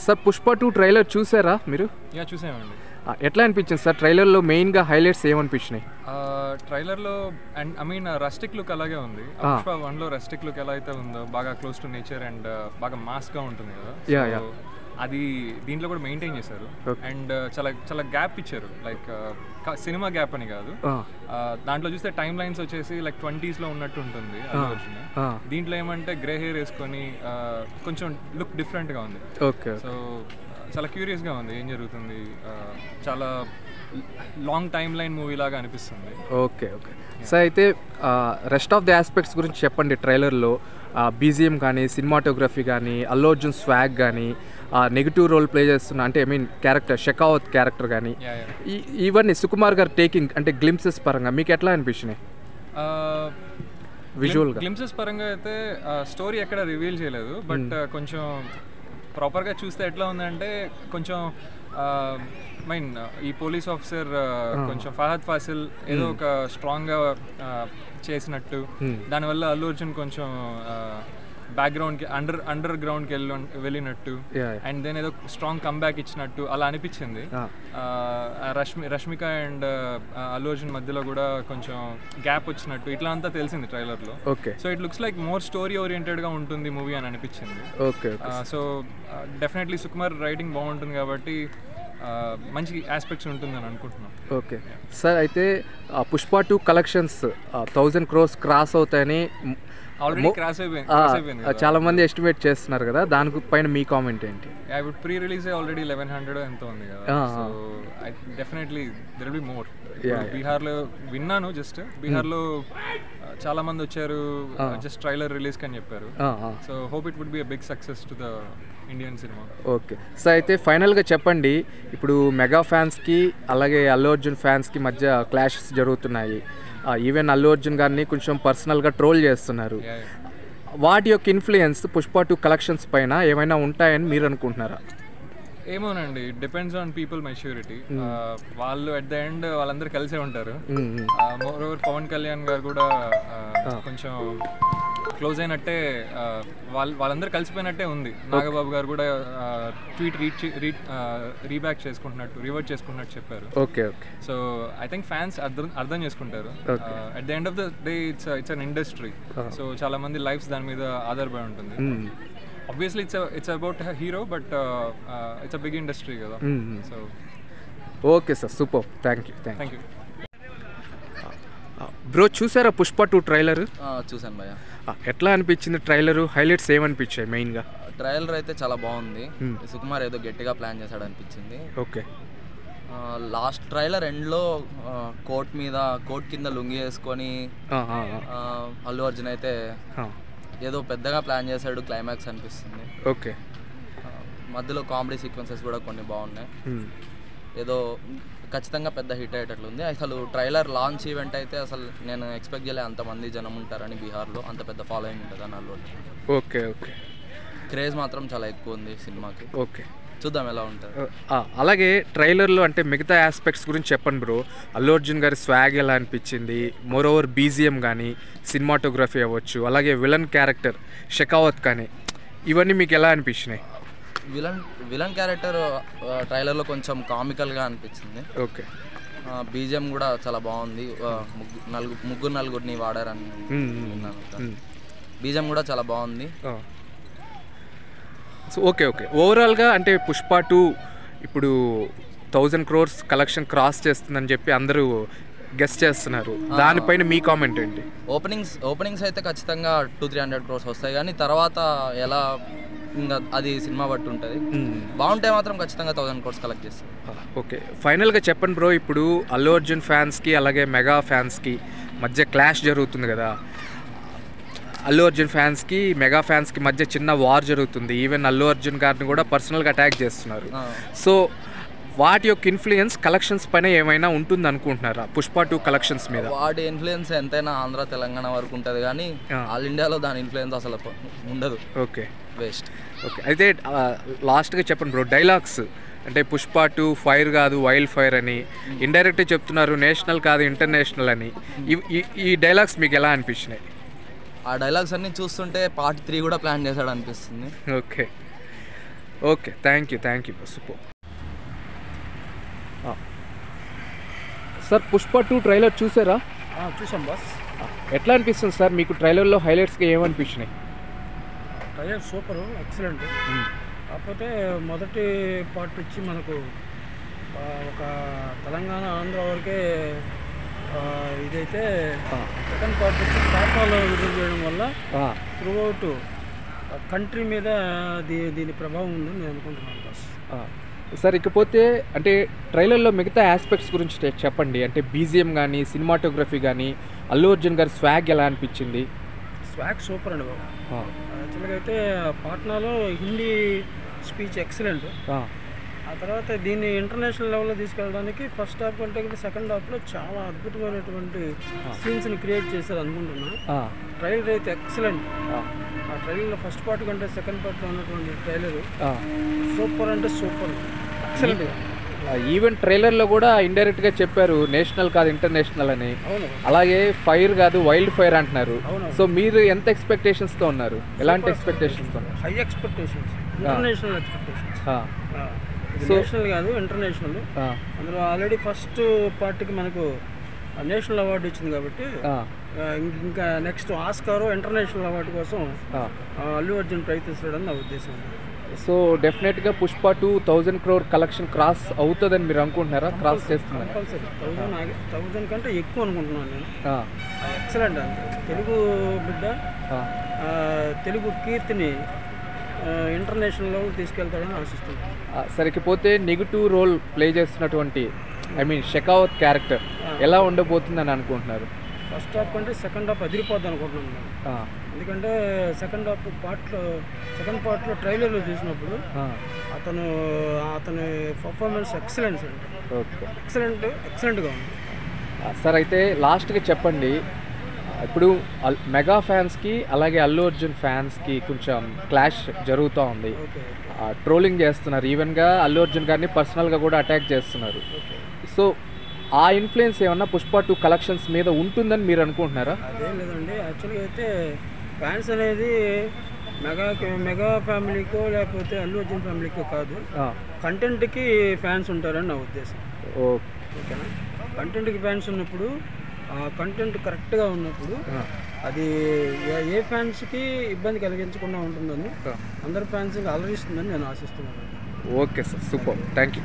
Sir Pushpa 2 trailer చూసారా మీరు? Yeah చూసామండి. ఎట్లా అనిపించింది సార్? ట్రైలర్లో మెయిన్గా హైలైట్స్ ఏమనిపించినాయి? ట్రైలర్లో and I mean rustic look అలాగే ఉంది. పుష్ప 1లో రస్టిక్ లుక్ ఎలా అయితే ఉందో బాగా క్లోజ్ టు నేచర్ అండ్ బాగా మాస్గా ఉంటుంది కదా, అది దీంట్లో కూడా మెయింటైన్ చేశారు. అండ్ చాలా చాలా గ్యాప్ ఇచ్చారు, లైక్ సినిమా గ్యాప్ అని కాదు. దాంట్లో చూస్తే టైమ్ లైన్స్ వచ్చేసి లైక్ 20s లో ఉన్నట్టు ఉంటుంది. దీంట్లో ఏమంటే గ్రే హెయిర్ వేసుకొని కొంచెం లుక్ డిఫరెంట్గా ఉంది. సో చాలా క్యూరియస్గా ఉంది ఏం జరుగుతుంది. చాలా లాంగ్ టైమ్ లైన్ మూవీ లాగా అనిపిస్తుంది. ఓకే ఓకే సార్, అయితే రెస్ట్ ఆఫ్ ది ఆస్పెక్ట్స్ గురించి చెప్పండి. ట్రైలర్లో బీజిఎం కానీ, సినిమాటోగ్రఫీ కానీ, అల్లు అర్జున్ స్వాగ్ కానీ, నెగిటివ్ రోల్ ప్లే చేస్తున్న అంటే I mean character Shekhawat character కానీ, ఇవన్నీ సుకుమార్ గారు టేకింగ్ అంటే గ్లింప్సెస్ పరంగా మీకు ఎట్లా అనిపించినాయి? విజువల్గా గ్లింప్సెస్ పరంగా అయితే స్టోరీ ఎక్కడ రివీల్ చేయలేదు, బట్ కొంచెం ప్రాపర్గా చూస్తే ఎట్లా ఉందంటే కొంచెం మైన్ ఈ పోలీస్ ఆఫీసర్ కొంచెం ఫహద్ ఫాసిల్ ఏదో ఒక స్ట్రాంగ్గా చేసినట్టు, దానివల్ల అల్లు అర్జున్ కొంచెం బ్యాక్గ్రౌండ్కి అండర్ గ్రౌండ్కి వెళ్ళినట్టు, అండ్ దెన్ ఏదో స్ట్రాంగ్ కమ్బ్యాక్ ఇచ్చినట్టు అలా అనిపించింది. రష్మిక అండ్ అల్లు అర్జున్ మధ్యలో కూడా కొంచెం గ్యాప్ వచ్చినట్టు ఇట్లా అంతా తెలిసింది ట్రైలర్లో. So it looks like more story ఓరియంటెడ్గా ఉంటుంది మూవీ అని అనిపించింది. సో డెఫినెట్లీ సుకుమార్ రైటింగ్ బాగుంటుంది కాబట్టి మంచి ఆస్పెక్ట్స్ ఉంటుందని అనుకుంటున్నాను. ఓకే సార్, అయితే పుష్ప 2 కలెక్షన్స్ 1000 crores క్రాస్ అవుతాయని చాలా మంది ఎస్టిమేట్ చేస్తున్నారు కదా, దానిపైన మీ కామెంట్ ఏంటి? ప్రీ రిలీజ్ ఆల్రెడీ 1100 ఎంతో ఉంది కదా, so definitely there will be more. బీహార్లో విన్నాను, జస్ట్ బీహార్లో చాలా మంది వచ్చారు జస్ట్ ట్రైలర్ రిలీజ్ అని చెప్పారు. So hope it would be a big success to the Indian cinema. Okay sir, అయితే ఫైనల్గా చెప్పండి, ఇప్పుడు మెగా ఫ్యాన్స్కి అలాగే అల్లు అర్జున్ ఫ్యాన్స్కి మధ్య క్లాషెస్ జరుగుతున్నాయి. ఈవెన్ అల్లు అర్జున్ గారిని కొంచెం పర్సనల్గా ట్రోల్ చేస్తున్నారు. వాటి యొక్క ఇన్ఫ్లుయెన్స్ పుష్ప 2 కలెక్షన్స్ పైన ఏమైనా ఉంటాయని మీరు అనుకుంటున్నారా? ఏమోనండి, డిపెండ్స్ ఆన్ పీపుల్ మెచ్యూరిటీ. వాళ్ళు అట్ ద ఎండ్ వాళ్ళందరూ కలిసే ఉంటారు. మోర్ ఓవర్ పవన్ కళ్యాణ్ గారు కూడా కొంచెం క్లోజ్ అయినట్టే, వాళ్ళందరూ కలిసిపోయినట్టే ఉంది. నాగబాబు గారు కూడా ట్వీట్ రీబ్యాక్ చేసుకుంటున్నట్టు, రివర్ట్ చేసుకుంటున్నట్టు చెప్పారు. Okay okay so I think fans అర్థం చేసుకుంటారు. At the end of the day it's an industry. So చాలా మంది లైఫ్స్ దాని మీద ఆధారపడి ఉంటుంది. Obviously it's about a hero, but it's a big industry కదా. So okay sir, super, thank you. Bro, చూసారా పుష్ప 2 ట్రైలర్? చూసాను భయ్యా. ఎట్లా అనిపించింది ట్రైలర్? హైలైట్స్ ఏమనిపించాయి మెయిన్గా? ట్రైలర్ అయితే చాలా బాగుంది. సుకుమార్ ఏదో గట్టిగా ప్లాన్ చేశాడు అనిపించింది. ఓకే, లాస్ట్ ట్రైలర్ ఎండ్లో కోట్ కింద లుంగి వేసుకొని అల్లు అర్జున్ అయితే ఏదో పెద్దగా ప్లాన్ చేశాడు క్లైమాక్స్ అనిపిస్తుంది. ఓకే, మధ్యలో కామెడీ సీక్వెన్సెస్ కూడా కొన్ని బాగున్నాయి. ఏదో ఖచ్చితంగా పెద్ద హిట్ అయ్యేటట్లు ఉంది. అసలు ట్రైలర్ లాంచ్ ఈవెంట్ అయితే అసలు నేను ఎక్స్పెక్ట్ చేయలే అంతమంది జనం ఉంటారని, బీహార్లో అంత పెద్ద ఫాలోయింగ్ ఉంటుంది అని Allu Arjun. Okay okay, craze మాత్రం చాలా ఎక్కువ ఉంది సినిమాకి. ఓకే, చూద్దాం ఎలా ఉంటుంది. అలాగే ట్రైలర్లో అంటే మిగతా ఆస్పెక్ట్స్ గురించి చెప్పండి బ్రో. అల్లు అర్జున్ గారి స్వాగ్ ఎలా అనిపించింది? మోర్ ఓవర్ బీజిఎం కానీ, సినిమాటోగ్రఫీ అవ్వచ్చు, అలాగే విలన్ క్యారెక్టర్ షెకావత్ కానీ, ఇవన్నీ మీకు ఎలా అనిపించినాయి? విలన్ క్యారెక్టర్ ట్రైలర్లో కొంచెం కామికల్గా అనిపించింది. ఓకే, బీజిఎం కూడా చాలా బాగుంది. నలుగురిని వాడారని విన్నాను. బీజిఎం కూడా చాలా బాగుంది. సో ఓకే ఓకే, ఓవరాల్గా అంటే పుష్ప 2 ఇప్పుడు 1000 crores కలెక్షన్ క్రాస్ చేస్తుందని చెప్పి అందరూ గెస్ చేస్తున్నారు. దానిపైన మీ కామెంట్ ఏంటి? ఓపెనింగ్స్ అయితే ఖచ్చితంగా 200-300 crores వస్తాయి, కానీ తర్వాత ఎలా ఇంకా అది సినిమా బట్టి ఉంటుంది. బాగుంటే మాత్రం ఖచ్చితంగా 1000 crores కలెక్ట్ చేస్తాం. ఓకే, ఫైనల్గా చెప్పండి బ్రో, ఇప్పుడు అల్లు అర్జున్ ఫ్యాన్స్కి అలాగే మెగా ఫ్యాన్స్కి మధ్య క్లాష్ జరుగుతుంది కదా. అల్లు అర్జున్ ఫ్యాన్స్కి మెగా ఫ్యాన్స్కి మధ్య చిన్న వార్ జరుగుతుంది. ఈవెన్ అల్లు అర్జున్ గారిని కూడా పర్సనల్గా అటాక్ చేస్తున్నారు. సో వాటి యొక్క ఇన్ఫ్లుయెన్స్ కలెక్షన్స్ పైన ఏమైనా ఉంటుంది అనుకుంటున్నారా పుష్ప 2 కలెక్షన్స్ మీద? వాటి ఇన్ఫ్లుయెన్స్ ఎంతైనా ఆంధ్ర తెలంగాణ వరకు ఉంటుంది, కానీ ఆల్ ఇండియాలో దాని ఇన్ఫ్లుయెన్స్ అసలు ఉండదు. Okay, waste. ఓకే, అయితే లాస్ట్గా చెప్పండి బ్రో, డైలాగ్స్ అంటే పుష్ప 2 ఫైర్ కాదు వైల్డ్ ఫైర్ అని ఇండైరెక్ట్గా చెప్తున్నారు, నేషనల్ కాదు ఇంటర్నేషనల్ అని. ఈ డైలాగ్స్ మీకు ఎలా అనిపించినాయి? ఆ డైలాగ్స్ అన్నీ చూస్తుంటే పార్ట్ 3 కూడా ప్లాన్ చేశాడు అనిపిస్తుంది. Okay, okay, thank you super. Sir Pushpa 2 trailer చూసారా? చూసాం బాస్. ఎట్లా అనిపిస్తుంది సార్ మీకు? ట్రైలర్లో హైలైట్స్గా ఏమనిపించినాయి? Trailer super, excellent. కాకపోతే మొదటి పార్ట్ వచ్చి మనకు ఒక తెలంగాణ ఆంధ్ర వరకే ఇదైతే, సెకండ్ పార్ట్ వచ్చి పాఠాలు విడుదల చేయడం వల్ల త్రూఅవుట్ కంట్రీ మీద దీని ప్రభావం ఉందని నేను అనుకుంటున్నాను బాస్. సార్ ఇకపోతే అంటే ట్రైలర్లో మిగతా ఆస్పెక్ట్స్ గురించి చెప్పండి. అంటే బీజిఎం కానీ, సినిమాటోగ్రఫీ కానీ, అల్లు అర్జున్ గారి స్వాగ్ ఎలా అనిపించింది? స్వాగ్ సూపర్ అండి బాబు. యాక్చువల్గా అయితే పాట్నాలో హిందీ స్పీచ్ ఎక్సలెంట్. ఆ తర్వాత దీన్ని ఇంటర్నేషనల్ లెవెల్లో తీసుకెళ్ళడానికి ఫస్ట్ హాఫ్ కంటే కూడా సెకండ్ హాఫ్లో చాలా అద్భుతమైనటువంటి సీన్స్ని క్రియేట్ చేశారు అనుకుంటున్నాను. ట్రైలర్ అయితే ఎక్సలెంట్. ఆ ట్రైలర్లో ఫస్ట్ పార్ట్ కంటే సెకండ్ పార్ట్లో ఉన్నటువంటి ట్రైలర్ సూపర్ అంటే సూపర్, ఎక్సలెంట్. ఈవెన్ ట్రైలర్లో కూడా ఇండైరెక్ట్గా చెప్పారు నేషనల్ కాదు ఇంటర్నేషనల్ అని. అలాగే ఫైర్ కాదు వైల్డ్ ఫైర్ అంటున్నారు. సో మీరు ఎంత ఎక్స్పెక్టేషన్స్తో ఉన్నారు? ఎలాంటి ఎక్స్పెక్టేషన్స్తో? High expectations, international expectations. National కాదు, ఇంటర్నేషనల్. అందులో ఆల్రెడీ ఫస్ట్ పార్ట్కి మనకు నేషనల్ అవార్డు ఇచ్చింది కాబట్టి ఇంకా నెక్స్ట్ ఆస్కార్ ఇంటర్నేషనల్ అవార్డు కోసం అల్లు అర్జున్ ప్రయత్నిస్తాడని నా ఉద్దేశం. సో డెఫినెట్గా పుష్ప 2 1000 crore కలెక్షన్ క్రాస్ అవుతుందని మీరు అనుకుంటున్నారా? క్రాస్ చేస్తున్నారు? కంపల్సరీ 1000 కంటే ఎక్కువ అనుకుంటున్నాను నేను. ఎక్సలెంట్ అండి. తెలుగు బిడ్డ తెలుగు కీర్తిని ఇంటర్నేషనల్ లెవెల్ తీసుకెళ్తాడని ఆశిస్తున్నాను. సరికిపోతే నెగిటివ్ రోల్ ప్లే చేస్తున్నటువంటి షెకావత్ క్యారెక్టర్ ఎలా ఉండబోతుందని అనుకుంటున్నారు? ఫస్ట్ హాఫ్ కంటే సెకండ్ హాఫ్ అదిరిపోద్ది అనుకుంటున్నాను నేను. ఎందుకంటే సెకండ్ పార్ట్లో ట్రైలర్లో చూసినప్పుడు అతని పర్ఫార్మెన్స్ ఎక్సలెన్స్ అండి. ఎక్సలెంట్గా ఉంది. సార్ అయితే లాస్ట్గా చెప్పండి, ఇప్పుడు మెగా ఫ్యాన్స్కి అలాగే అల్లు అర్జున్ ఫ్యాన్స్కి కొంచెం క్లాష్ జరుగుతూ ఉంది. ట్రోలింగ్ చేస్తున్నారు, ఈవెన్గా అల్లు అర్జున్ గారిని పర్సనల్గా కూడా అటాక్ చేస్తున్నారు. సో ఆ ఇన్ఫ్లుయెన్స్ ఏమన్నా పుష్ప 2 కలెక్షన్స్ మీద ఉంటుందని మీరు అనుకుంటున్నారా? అదేం లేదండి. యాక్చువల్గా అయితే ఫ్యాన్స్ అనేది మెగా ఫ్యామిలీకో లేకపోతే అల్లు అర్జున్ ఫ్యామిలీకో కాదు, కంటెంట్కి ఫ్యాన్స్ ఉంటారని నా ఉద్దేశం. ఓకేనా? కంటెంట్కి ఫ్యాన్స్ ఉన్నప్పుడు ఆ కంటెంట్ కరెక్ట్గా ఉన్నప్పుడు అది ఏ ఫ్యాన్స్కి ఇబ్బంది కలిగించకుండా ఉంటుందని, అందరు ఫ్యాన్స్కి అలరిస్తుందని నేను ఆశిస్తున్నాను. Okay sir, super, thank you.